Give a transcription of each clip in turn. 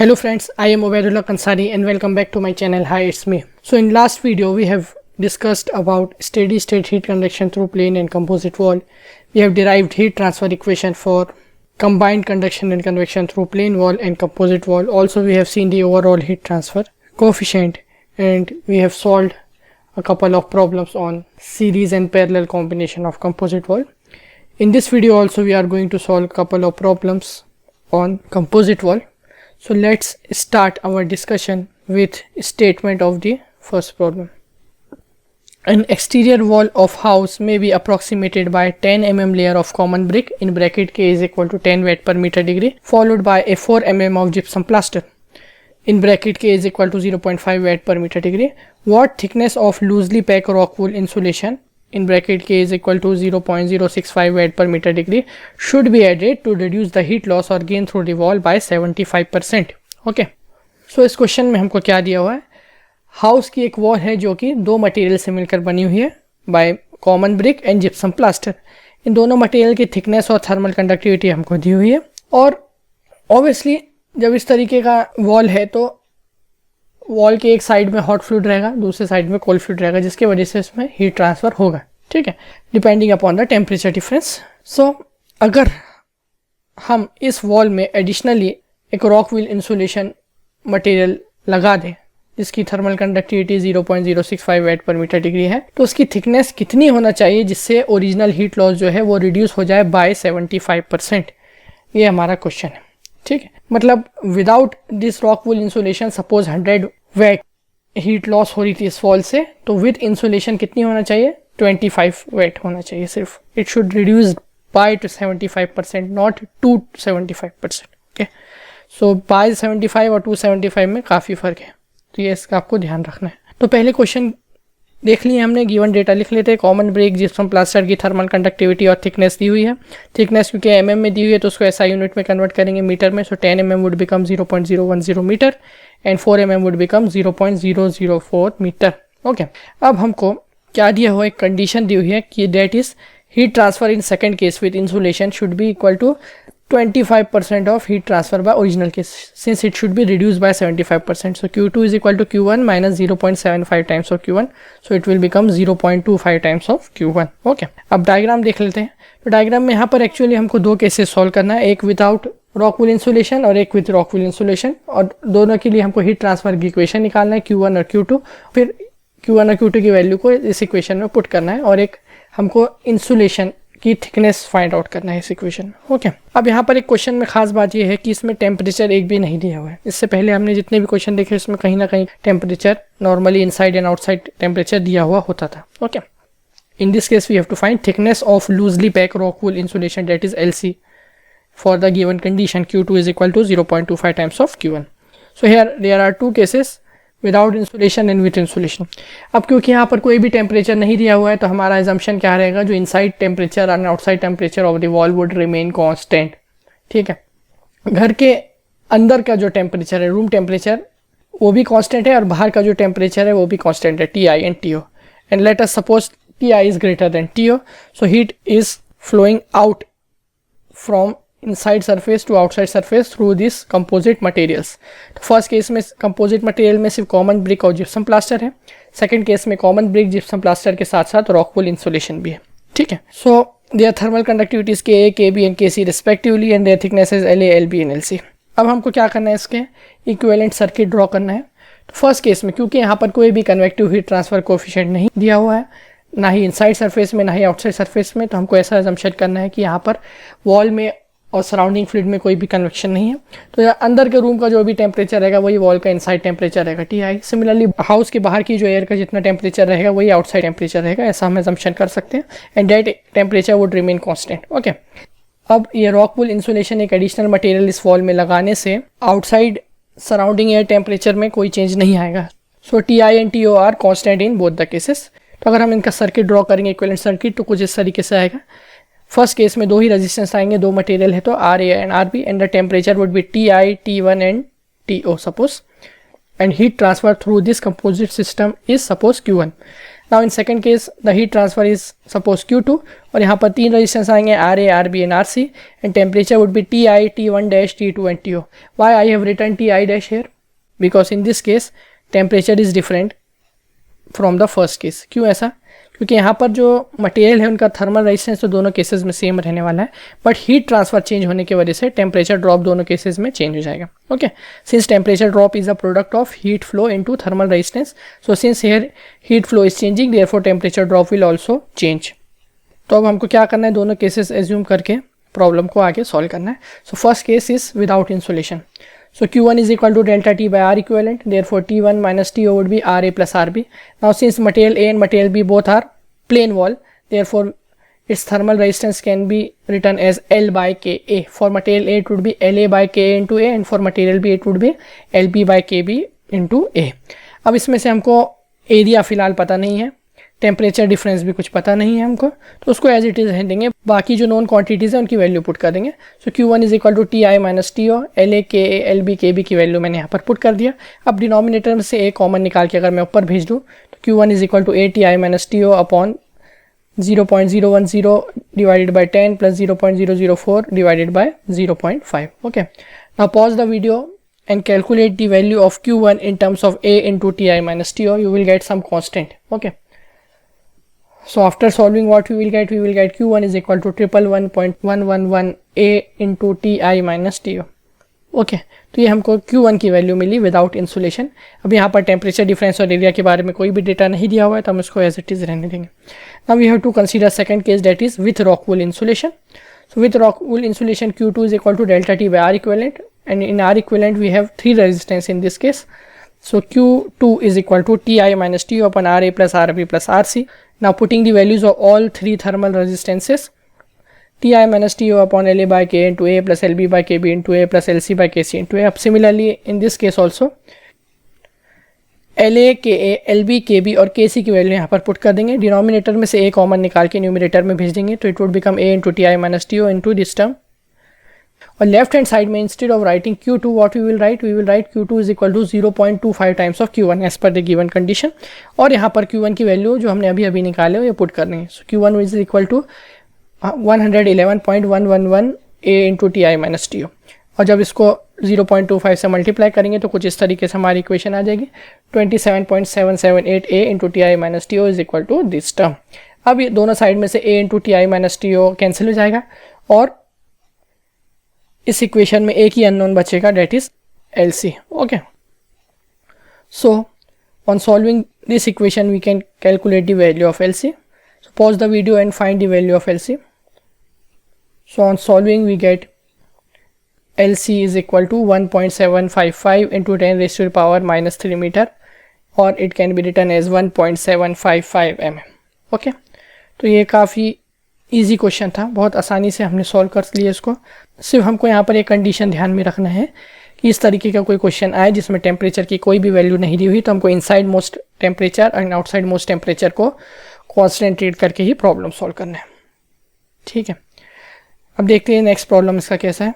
Hello friends, I am Ubaidullah Kansari and welcome back to my channel. Hi, it's me. So in last video we have discussed about steady state heat conduction through plane and composite wall. We have derived heat transfer equation for combined conduction and convection through plane wall and composite wall. Also we have seen the overall heat transfer coefficient and we have solved a couple of problems on series and parallel combination of composite wall. In this video also we are going to solve a couple of problems on composite wall. So let's start our discussion with statement of the first problem. An exterior wall of house may be approximated by 10 mm layer of common brick in bracket K is equal to 10 watt per meter degree followed by a 4 mm of gypsum plaster in bracket K is equal to 0.5 watt per meter degree. What thickness of loosely packed rock wool insulation in bracket K is equal to 0.065 watt per meter degree should be added to reduce the heat loss or gain through the wall by 75%. Okay, सो इस question में हमको क्या दिया हुआ है, house की एक wall है जो कि दो मटेरियल से मिलकर बनी हुई है by common brick and gypsum plaster. इन दोनों मटेरियल की थिकनेस और थर्मल कंडक्टिविटी हमको दी हुई है और ऑब्वियसली जब इस तरीके का वॉल है तो वॉल के एक साइड में हॉट फ्लूइड रहेगा, दूसरे साइड में कोल्ड फ्लूइड रहेगा, जिसकी वजह से इसमें हीट ट्रांसफर होगा. ठीक है, depending upon the temperature difference. So अगर हम इस वॉल में एडिशनली एक रॉक विल इंसुलेशन मटेरियल लगा दें जिसकी थर्मल कंडक्टिविटी 0.065 वाट पर मीटर डिग्री है, तो उसकी थिकनेस कितनी होना चाहिए जिससे ओरिजिनल हीट लॉस जो है वो रिड्यूस हो जाए बाय 75%. ये हमारा क्वेश्चन है. ठीक है, मतलब without this rock wool insulation suppose 100 watt heat loss हो रही थी इस वॉल से, तो विद इंसुलेशन कितनी होना चाहिए, 25 वाट होना चाहिए सिर्फ. It should reduce by to 75%, not to 75%. Okay, so by 75 और 275 में काफ़ी फ़र्क है, तो ये इसका आपको ध्यान रखना है. तो पहले क्वेश्चन देख लिए हमने, गिवन डेटा लिख लेते हैं. कॉमन ब्रिक जिप्सम प्लास्टर की थर्मल कंडक्टिविटी और थिकनेस दी हुई है. थिकनेस क्योंकि mm में दी हुई है तो उसको SI यूनिट में कन्वर्ट करेंगे मीटर में. So 10 mm would become 0.010 metre and 4 mm would become 0.004 metre. Okay, अब हमको क्या दिया हुआ है, कंडीशन दी हुई है कि that is heat transfer in second case with insulation should be equal to 25% of heat transfer by original case since it should be reduced by 75%. So Q2 is equal to Q1 minus 0.75 times of Q1. So it will become 0.25 times of Q1. Okay. अब diagram देख लेते हैं. तो diagram में यहाँ पर actually हमको दो केसेस सॉल्व करना है, एक विदाउट रॉक वुल इंसुलेशन और एक विद रॉक वुल इंसुलेशन, और दोनों के लिए हमको हीट ट्रांसफर की इक्वेशन निकालना है Q1 और Q2. फिर Q1 और Q2 की वैल्यू को इस इक्वेशन में पुट करना है और एक हमको इंसुलेशन की थिकनेस फाइंड आउट करना है इस इक्वेशन में. ओके, अब यहाँ पर एक क्वेश्चन में खास बात ये है कि इसमें टेम्परेचर एक भी नहीं दिया हुआ है. इससे पहले हमने जितने भी क्वेश्चन देखे उसमें कहीं ना कहीं temperature normally inside and outside temperature दिया हुआ होता था. Okay, in this case we have to find thickness of loosely pack rock wool insulation that is LC for the given condition Q2 is equal to 0.25 times of Q1. So here there are two cases, without insulation and with insulation. अब क्योंकि यहाँ पर कोई भी temperature नहीं दिया हुआ है तो हमारा एजम्पशन क्या रहेगा, जो inside temperature and outside temperature of the wall would remain constant. ठीक है, घर के अंदर का जो टेम्परेचर है, रूम टेम्परेचर, वो भी कांस्टेंट है और बाहर का जो टेम्परेचर है वो भी कांस्टेंट है, TI and TO. And let us suppose TI is greater than TO, so heat is flowing out from inside surface to outside surface through this composite materials. तो फर्स्ट केस में composite material में सिर्फ common brick और gypsum plaster है, second case में common brick gypsum plaster के साथ साथ रॉक वुल इंसुलेशन भी है. ठीक है, so their thermal conductivities KA, KB and KC respectively and their thicknesses LA, LB and LC. अब हमको क्या करना है, इसके इक्विवेलेंट सर्किट ड्रॉ करना है. तो फर्स्ट केस में क्योंकि यहाँ पर कोई भी कन्वेक्टिव हीट ट्रांसफर कोएफिशिएंट नहीं दिया हुआ है, ना ही इनसाइड सरफेस में ना ही आउटसाइड सरफेस में, तो हमको ऐसा अजम्पशन करना है कि यहाँ पर वॉल में और सराउंडिंग फ्लूइड में कोई भी कन्वेक्शन नहीं है, तो अंदर के रूम का जो भी टेम्परेचर रहेगा वही वॉल का इनसाइड टेम्परेचर रहेगा TI. सिमिलरली हाउस के बाहर की जो एयर का जितना टेम्परेचर रहेगा वही आउटसाइड टेम्परेचर रहेगा, ऐसा हम अजम्पशन कर सकते हैं and that temperature would remain constant. Okay, अब ये रॉक वुल इंसुलेशन एक एडिशनल मटेरियल इस वॉल में लगाने से आउटसाइड सराउंडिंग एयर टेम्परेचर में कोई चेंज नहीं आएगा. So TI and TO are constant in both the cases. तो अगर हम इनका सर्किट ड्रॉ करेंगे इक्विवेलेंट सर्किट तो कुछ इस तरीके से आएगा. फर्स्ट केस में दो ही रेजिस्टेंस आएंगे, दो मटेरियल है तो RA and RB and the temperature would be TI, T1 and TO suppose, and heat transfer through this composite system is suppose Q1. Now in second case the heat transfer is suppose Q2 और यहाँ पर 3 resistance आएंगे RA, RB and RC and temperature would be TI, T1 dash, T2 and TO. Why I have written TI dash here? Because in this case temperature is different from the first case. क्यों ऐसा? क्योंकि यहाँ पर जो material है उनका thermal resistance तो दोनों केसेस में सेम रहने वाला है, बट हीट ट्रांसफर चेंज होने की वजह से टेम्परेचर ड्रॉप दोनों केसेस में चेंज हो जाएगा. Okay, since temperature drop is a product of heat flow into thermal resistance, so since here heat flow is changing therefore temperature drop will also change. तो अब हमको क्या करना है, दोनों केसेस एज्यूम करके प्रॉब्लम को आगे सॉल्व करना है. So first case is without insulation. So Q1 is equal to delta T by R equivalent. Therefore T1 minus TO would be RA plus RB. Now since material A and material B both are plane wall, therefore its thermal resistance can be written as L by Ka. For material A it would be LA by Ka into A and for material B it would be LB by KB into A. अब इसमें से हमको area फिलहाल पता नहीं है, temperature difference भी कुछ पता नहीं है हमको, तो उसको एज इट इज़ रहने देंगे. बाकी जो नॉन क्वांटिटीज़ हैं उनकी वैल्यू पुट कर देंगे. So Q1 is equal to TI minus TO, LA, KA, LB, KB की वैल्यू मैंने यहाँ पर पुट कर दिया. अब डिनोमिनेटर में से A कॉमन निकाल के अगर मैं ऊपर भेज दूँ तो Q1 is equal to ATI minus TO upon 0.010 divided by 10 plus 0.004 divided by 0.5. Okay, now pause the video and calculate the value of Q1 in terms of A into TI minus TO. You will get some constant. Okay. So after solving what we will get Q1 is equal to 111.111 A into TI minus TO. Okay, तो ये हमको Q1 की value मिली without insulation. अब यहाँ पर temperature difference और area के बारे में कोई भी डेटा नहीं दिया हुआ है तो हम इसको एज इट इज़ रहने देंगे. Now we have to consider second case that is with rock wool insulation. So with rock wool insulation Q2 is equal to delta T by R equivalent, and in R equivalent we have 3 resistance in this case. So Q2 is equal to TI minus TO upon RA plus RB plus RC. Now putting the values of all 3 thermal resistances, TI minus TO upon LA by K into A plus LB by KB into A plus LC by KC into A. Similarly in this case also LA, KA, LB, KB और KC की value यहाँ पर put कर देंगे. Denominator में से A common निकाल के न्यूमिनेटर में भेज देंगे तो it would become A into TI minus TO into this term. और लेफ्ट हैंड साइड में instead of writing Q2 what we will write Q2 is equal to 0.25 times of Q1 as per the given condition. और यहाँ पर Q1 की value जो हमने अभी अभी निकाले हो ये पुट कर देंगे. So Q1 is equal to 111.111 A into TI minus TO. और जब इसको 0.25 से मल्टीप्लाई करेंगे तो कुछ इस तरीके से हमारी इक्वेशन आ जाएगी 27.778 A into TI minus TO is equal to this term. अब ये दोनों साइड में से A into TI minus TO cancel हो जाएगा और इस इक्वेशन में एक ही अननोन बचेगा that is LC. Okay, so on solving this equation we can calculate the value of LC. So pause the video and find the value of LC. So on solving we get LC is equal to 1.755 into 10 raised to the power minus 3 meter, or it can be written as 1.755 mm. Okay, तो ये काफ़ी easy question था, बहुत आसानी से हमने solve कर लिया इसको. सिर्फ हमको यहाँ पर एक कंडीशन ध्यान में रखना है कि इस तरीके का कोई क्वेश्चन आए जिसमें टेम्परेचर की कोई भी वैल्यू नहीं दी हुई तो हमको inside most temperature and outside most temperature को कॉन्सेंट्रेट करके ही प्रॉब्लम सॉल्व करना है. ठीक है, अब देखते हैं नेक्स्ट प्रॉब्लम इसका कैसा है.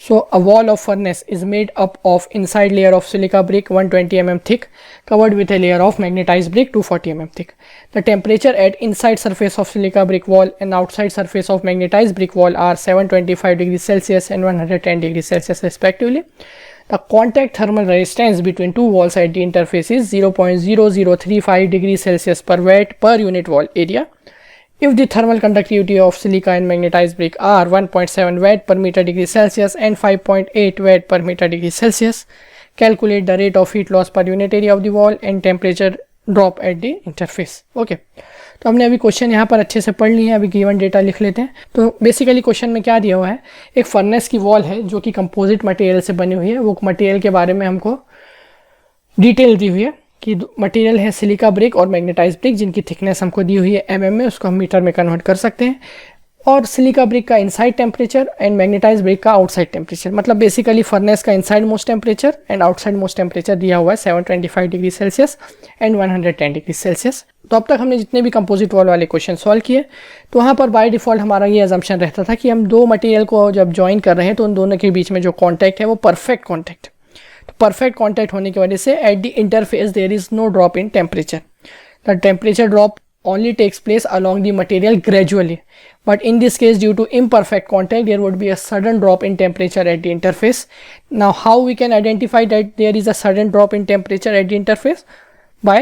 So a wall of furnace is made up of inside layer of silica brick 120 mm thick covered with a layer of magnetized brick 240 mm thick. The temperature at inside surface of silica brick wall and outside surface of magnetized brick wall are 725 degrees Celsius and 110 degrees Celsius respectively. The contact thermal resistance between two walls at the interface is 0.0035 degrees Celsius per watt per unit wall area. If the thermal conductivity of silica and magnetized brick are 1.7 watt per meter degree Celsius and 5.8 watt per meter degree Celsius, calculate the rate of heat loss per unit area of the wall and temperature drop at the interface. Okay, तो हमने अभी question यहाँ पर अच्छे से पढ़ लिया है. अभी गिवन डेटा लिख लेते हैं. तो बेसिकली क्वेश्चन में क्या दिया हुआ है, एक फर्नेस की वॉल है जो कि कंपोजिट मटेरियल से बनी हुई है. वो मटेरियल के बारे में हमको डिटेल दी हुई है कि मटेरियल है सिलिका ब्रिक और मैग्नेटाइज ब्रिक जिनकी थिकनेस हमको दी हुई है mm में, उसको हम मीटर में कन्वर्ट कर सकते हैं. और सिलिका ब्रिक का inside temperature and magnesite brick का आउटसाइड टेम्परेचर, मतलब बेसिकली फर्नेस का inside most temperature and outside most temperature दिया हुआ है 725 degree Celsius and 110 degree Celsius. तो अब तक हमने जितने भी कंपोजिट वॉल वाले क्वेश्चन सॉल्व किए तो वहाँ पर बाय डिफ़ॉल्ट हमारा ये अजम्पशन रहता था कि हम दो मटेरियल को जब ज्वाइन कर रहे हैं तो उन दोनों के बीच में जो कॉन्टैक्ट है वो परफेक्ट कॉन्टैक्ट. तो परफेक्ट कॉन्टैक्ट होने की वजह से at the interface there is no drop in temperature. The temperature drop only takes place along the material gradually, but in this case due to imperfect contact there would be a sudden drop in temperature at the interface. Now how we can identify that there is a sudden drop in temperature at the interface? By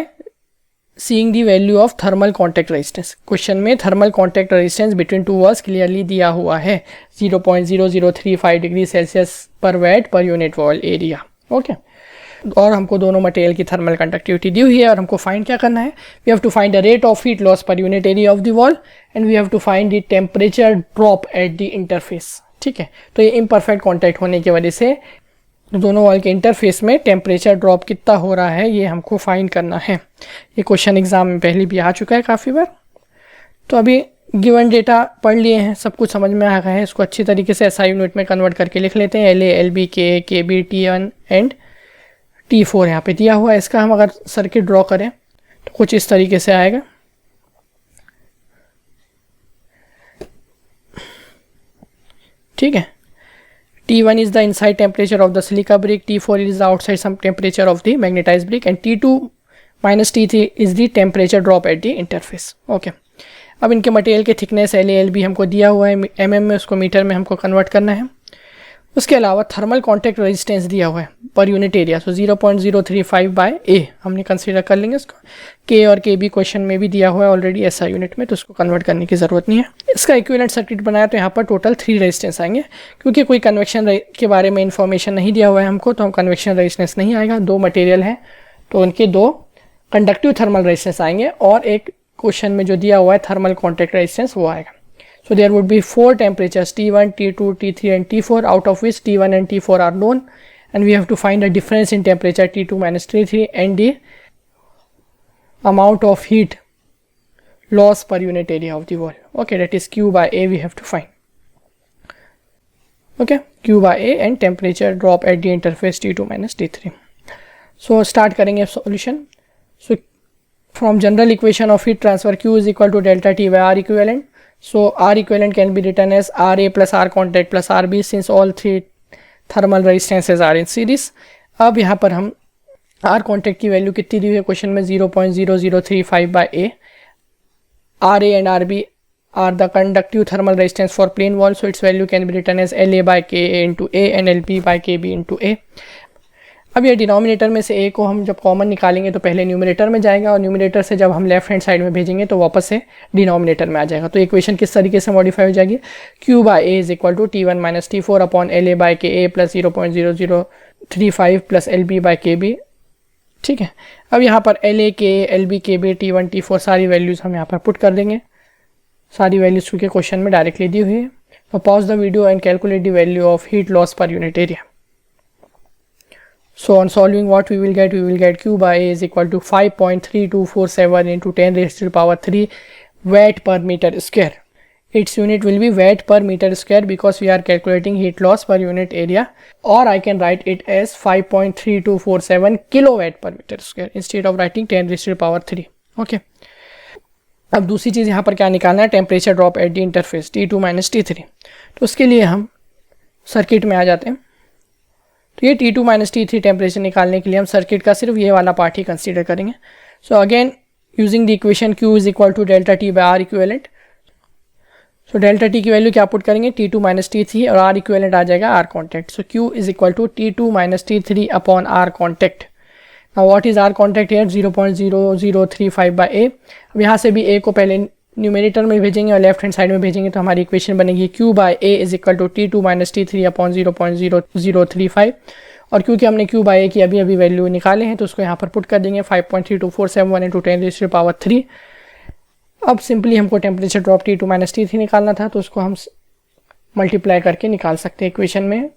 seeing the value of thermal contact resistance. Question में thermal contact resistance between two walls clearly दिया हुआ है 0.0035 degree Celsius पर watt per unit wall area. Okay. और हमको दोनों material की thermal conductivity दी हुई है और हमको फाइंड क्या करना है. We have to find the rate of heat loss per unit area of the wall and we have to find the temperature drop at the interface. ठीक है, तो ये इम्परफेक्ट कॉन्टैक्ट होने की वजह से दोनों वॉल के इंटरफेस में टेम्परेचर ड्रॉप कितना हो रहा है ये हमको फाइंड करना है. ये क्वेश्चन एग्जाम में पहले भी आ चुका है काफ़ी बार. तो अभी गिवन डेटा पढ़ लिए हैं, सब कुछ समझ में आ गया है. इसको अच्छी तरीके से SI यूनिट में कन्वर्ट करके लिख लेते हैं. LA, LB, KA, KB, T1 and T4 यहाँ पे दिया हुआ है. इसका हम अगर सर्किट ड्रॉ करें तो कुछ इस तरीके से आएगा. ठीक है, T1 is the inside temperature of the silica brick, T4 is the outside some temperature of the magnetized brick and T2 minus T3 is the temperature drop at the interface. Okay, अब इनके material के thickness LA, LB हमको दिया हुआ है mm में, उसको metre में हमको कन्वर्ट करना है. उसके अलावा थर्मल कॉन्टैक्ट रेजिस्टेंस दिया हुआ है per unit area, so 0.035 by A हमने कंसीडर कर लेंगे इसको. K और KB क्वेश्चन में भी दिया हुआ है ऑलरेडी SI यूनिट में, तो उसको कन्वर्ट करने की ज़रूरत नहीं है. इसका इक्विवेलेंट सर्किट बनाया तो यहाँ पर टोटल 3 रेजिस्टेंस आएंगे. क्योंकि कोई कन्वेक्शन के बारे में इन्फॉर्मेशन नहीं दिया हुआ है हमको, तो हम कन्वेक्शन रेजिस्टेंस नहीं आएगा. 2 मटेरियल हैं तो उनके 2 कंडक्टिव थर्मल रेजिस्टेंस आएंगे और एक क्वेश्चन में जो दिया हुआ है थर्मल कॉन्टैक्ट रेजिस्टेंस वो आएगा. So there would be 4 temperatures T1, T2, T3 and T4, out of which T1 and T4 are known, and we have to find the difference in temperature T2 minus T3 and the amount of heat loss per unit area of the wall. Okay, that is Q by A we have to find. Okay, Q by A and temperature drop at the interface T2 minus T3. So start करेंगे solution. So from general equation of heat transfer, Q is equal to delta T by R equivalent. So R equivalent can be written as RA plus R contact plus RB since all 3 thermal resistances are in series. अब यहाँ पर हम R contact की value कितनी दी हुई है question में 0.0035 by A. RA and RB are the conductive thermal resistance for plane wall, so its value can be written as LA by KA into A and LB by KB into A. अब ये denominator में से A को हम जब common निकालेंगे तो पहले न्यूमरेटर में जाएगा और न्यूमरेटर से जब हम लेफ्ट हैंड साइड में भेजेंगे तो वापस से डिनोमिनेटर में आ जाएगा. तो इक्वेशन किस तरीके से मॉडिफाई हो जाएगी. Q by A is equal to T1 minus T4 upon LA by KA plus 0.0035 plus LB by KB. ठीक है, अब यहाँ पर LA, KA, LB, KB, T1, T4 सारी वैल्यूज़ हम यहाँ पर पुट कर देंगे. सारी वैल्यूज़ क्योंकि क्वेश्चन में डायरेक्टली दी हुई है. तो pause the video and calculate the value of heat loss per unit area. So on solving what we will get Q by A is equal to 5.3247 into 10 raised to the power 3 watt per meter square. Its unit will be watt per meter square because we are calculating heat loss per unit area, or I can write it as 5.3247 kilowatt per meter square instead of writing 10 raised to the power 3. Okay. अब दूसरी चीज़ यहाँ पर क्या निकालना है, temperature drop at the interface T2 minus T3. तो उसके लिए हम सर्किट में आ जाते हैं. तो ये T2 माइनस T3 टेम्परेचर निकालने के लिए हम सर्किट का सिर्फ ये वाला पार्ट ही कंसीडर करेंगे. So again using the equation Q is equal to delta T by R equivalent. So delta T की वैल्यू क्या पुट करेंगे, T2 माइनस T3 और R इक्विवेलेंट आ जाएगा R contact. So Q is equal to T2 minus T3 upon R contact. Now what is R contact here, 0.0035 by A. अब यहाँ से भी A को पहले न्यूमरेटर में भेजेंगे और लेफ्ट हैंड साइड में भेजेंगे तो हमारी इक्वेशन बनेगी Q by A is equal to T2 minus T3 upon 0.0035. और क्योंकि हमने Q बाय A की अभी अभी वैल्यू निकाले हैं तो उसको यहाँ पर पुट कर देंगे 5.3247 इंटू 10 रेज़ टू पावर 3. अब सिंपली हमको temperature drop T2 minus T3 निकालना था तो उसको हम मल्टीप्लाई करके निकाल सकते हैं इक्वेशन में.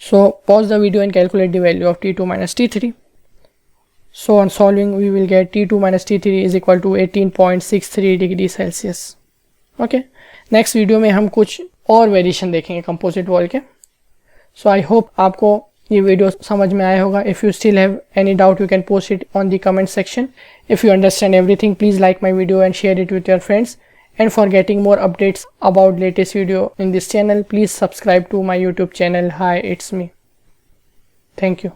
सो pause the video and calculate the value of T2 minus T3. So on solving we will get T2 minus T3 is equal to 18.63 degree Celsius. Okay, next video में हम कुछ और वेरिएशन देखेंगे कंपोजिट वॉल के. सो I hope आपको ये video समझ में आया होगा. If you still have any doubt you can post it on the comment section. If you understand everything please like my video and share it with your friends. And for getting more updates about latest video in this channel, please subscribe to my YouTube channel. Hi, it's me. Thank you.